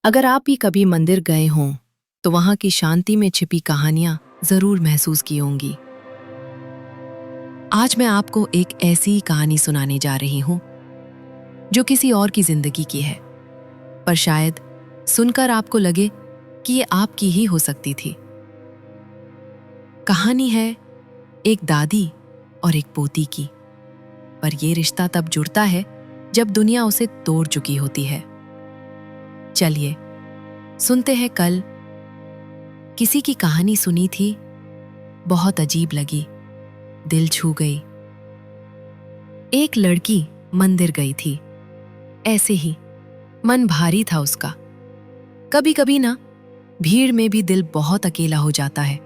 अगर आप भी कभी मंदिर गए हों, तो वहां की शांति में छिपी कहानियां जरूर महसूस की होंगी। आज मैं आपको एक ऐसी कहानी सुनाने जा रही हूं जो किसी और की जिंदगी की है, पर शायद सुनकर आपको लगे कि ये आपकी ही हो सकती थी। कहानी है एक दादी और एक पोती की, पर यह रिश्ता तब जुड़ता है जब दुनिया उसे तोड़ चुकी होती है। चलिए सुनते हैं। कल किसी की कहानी सुनी थी, बहुत अजीब लगी, दिल छू गई। एक लड़की मंदिर गई थी, ऐसे ही मन भारी था उसका। कभी कभी ना भीड़ में भी दिल बहुत अकेला हो जाता है,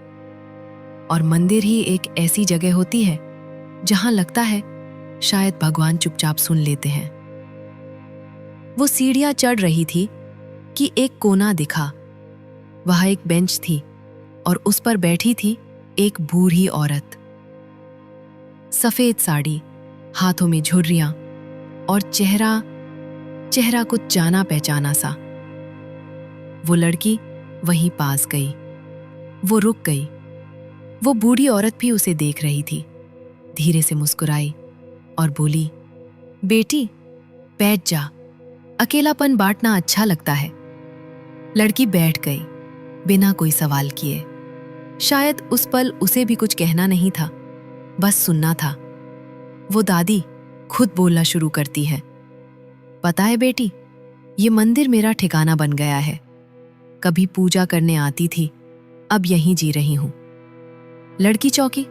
और मंदिर ही एक ऐसी जगह होती है जहां लगता है शायद भगवान चुपचाप सुन लेते हैं। वो सीढ़ियां चढ़ रही थी कि एक कोना दिखा। वहां एक बेंच थी और उस पर बैठी थी एक बूढ़ी औरत। सफेद साड़ी, हाथों में झुर्रियां और चेहरा कुछ जाना पहचाना सा। वो लड़की वहीं पास गई। वो रुक गई। वो बूढ़ी औरत भी उसे देख रही थी। धीरे से मुस्कुराई और बोली, बेटी बैठ जा, अकेलापन बांटना अच्छा लगता है। लड़की बैठ गई बिना कोई सवाल किए। शायद उस पल उसे भी कुछ कहना नहीं था, बस सुनना था। वो दादी खुद बोलना शुरू करती है, पता है बेटी, ये मंदिर मेरा ठिकाना बन गया है। कभी पूजा करने आती थी, अब यहीं जी रही हूं। लड़की चौंकी,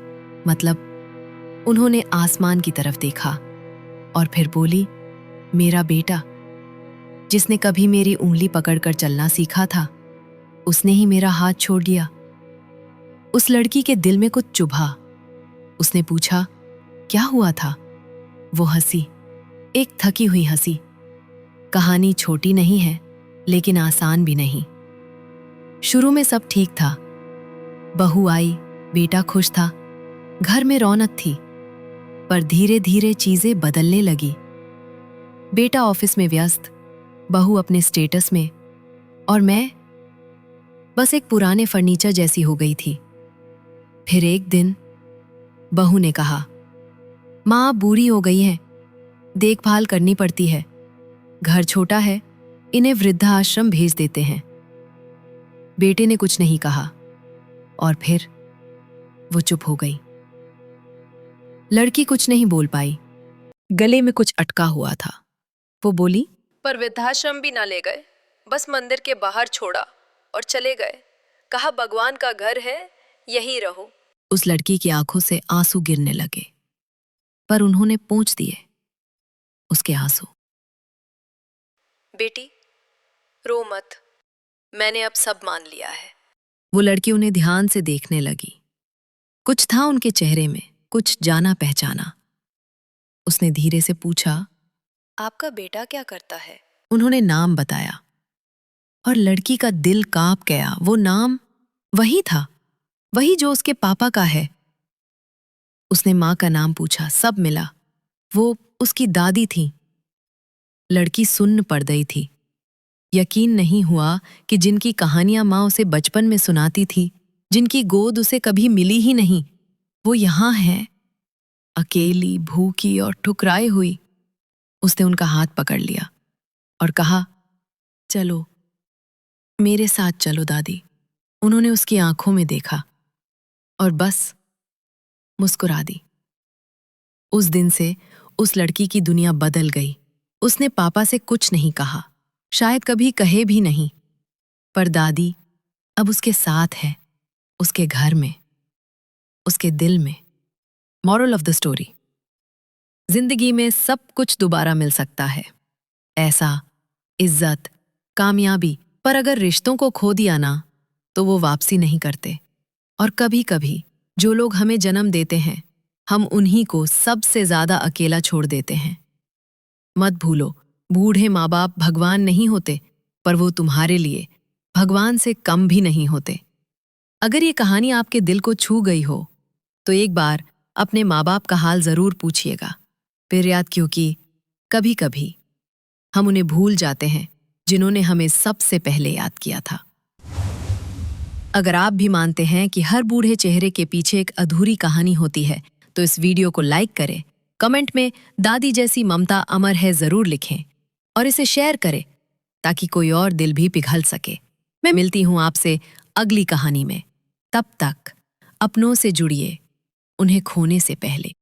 मतलब उन्होंने आसमान की तरफ देखा और फिर बोली, मेरा बेटा, जिसने कभी मेरी उंगली पकड़कर चलना सीखा था, उसने ही मेरा हाथ छोड़ दिया। उस लड़की के दिल में कुछ चुभा। उसने पूछा, क्या हुआ था? वो हंसी, एक थकी हुई हंसी। कहानी छोटी नहीं है, लेकिन आसान भी नहीं। शुरू में सब ठीक था। बहू आई, बेटा खुश था, घर में रौनक थी। पर धीरे धीरे चीजें बदलने लगी। बेटा ऑफिस में व्यस्त, बहू अपने स्टेटस में, और मैं बस एक पुराने फर्नीचर जैसी हो गई थी। फिर एक दिन बहू ने कहा, माँ बूढ़ी हो गई हैं, देखभाल करनी पड़ती है, घर छोटा है, इन्हें वृद्धाश्रम भेज देते हैं। बेटे ने कुछ नहीं कहा और फिर वो चुप हो गई। लड़की कुछ नहीं बोल पाई, गले में कुछ अटका हुआ था। वो बोली, पर वृद्धाश्रम भी ना ले गए, बस मंदिर के बाहर छोड़ा और चले गए। कहा भगवान का घर है, यहीं रहो। उस लड़की की आंखों से आंसू गिरने लगे, पर उन्होंने पोंछ दिए उसके आंसू। बेटी रो मत, मैंने अब सब मान लिया है। वो लड़की उन्हें ध्यान से देखने लगी। कुछ था उनके चेहरे में, कुछ जाना पहचाना। उसने धीरे से पूछा, आपका बेटा क्या करता है? उन्होंने नाम बताया और लड़की का दिल कांप गया। वो नाम वही था, वही जो उसके पापा का है। उसने माँ का नाम पूछा, सब मिला। वो उसकी दादी थी। लड़की सुन्न पड़ गई थी। यकीन नहीं हुआ कि जिनकी कहानियां माँ उसे बचपन में सुनाती थी, जिनकी गोद उसे कभी मिली ही नहीं, वो यहाँ है, अकेली, भूखी और ठुकराई हुई। उसने उनका हाथ पकड़ लिया और कहा, चलो मेरे साथ चलो दादी। उन्होंने उसकी आंखों में देखा और बस मुस्कुरा दी। उस दिन से उस लड़की की दुनिया बदल गई। उसने पापा से कुछ नहीं कहा, शायद कभी कहे भी नहीं, पर दादी अब उसके साथ है, उसके घर में, उसके दिल में। मॉरल ऑफ द स्टोरी, जिंदगी में सब कुछ दोबारा मिल सकता है, ऐसा, इज्जत, कामयाबी, पर अगर रिश्तों को खो दिया ना, तो वो वापसी नहीं करते। और कभी कभी जो लोग हमें जन्म देते हैं, हम उन्हीं को सबसे ज्यादा अकेला छोड़ देते हैं। मत भूलो, बूढ़े माँ बाप भगवान नहीं होते, पर वो तुम्हारे लिए भगवान से कम भी नहीं होते। अगर ये कहानी आपके दिल को छू गई हो, तो एक बार अपने माँ बाप का हाल जरूर पूछिएगा। फिर याद, क्योंकि कभी कभी हम उन्हें भूल जाते हैं, जिन्होंने हमें सबसे पहले याद किया था। अगर आप भी मानते हैं कि हर बूढ़े चेहरे के पीछे एक अधूरी कहानी होती है, तो इस वीडियो को लाइक करें, कमेंट में दादी जैसी ममता अमर है जरूर लिखें और इसे शेयर करें ताकि कोई और दिल भी पिघल सके। मैं मिलती हूं आपसे अगली कहानी में। तब तक अपनों से जुड़िए, उन्हें खोने से पहले।